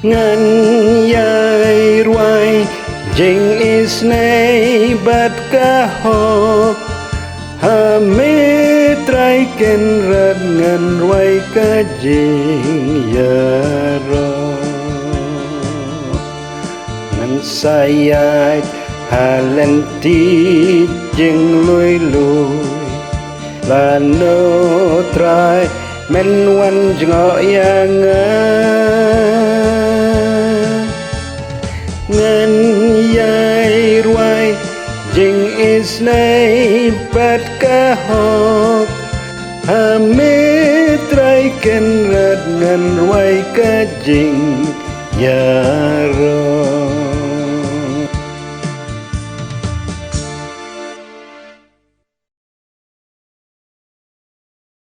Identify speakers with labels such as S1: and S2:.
S1: เงินใหญ่รวยจริงอีสในบัดกะหอกหาไม่ไตรเกินรัดเงินรวยก็จริงอย่ารอเงินใส่ยายหาเล่นที่จึงลุยลาโนตรายแม่นวันจงอย่างเงินใหญ่รวยจริงอิสในปัดกะหอกหาไม่ไตรกันรัดเงินรวยก็จริงอย่ารอ